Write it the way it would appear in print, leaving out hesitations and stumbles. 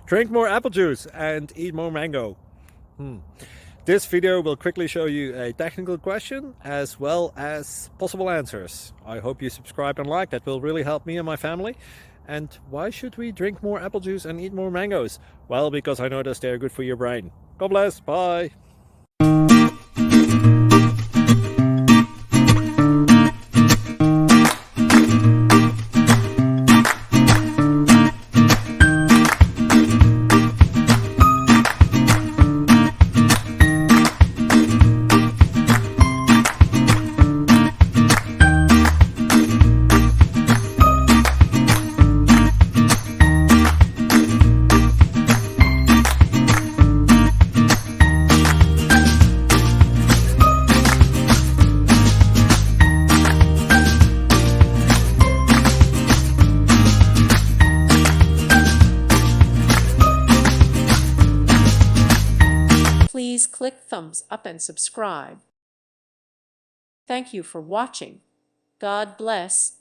Drink more apple juice and eat more mango. This video will quickly show you a technical question as well as possible answers. I hope you subscribe and like, that will really help me and my family. And why should we drink more apple juice and eat more mangoes? Well, because I noticed they're good for your brain. God bless, bye! Please click thumbs up and subscribe. Thank you for watching. God bless.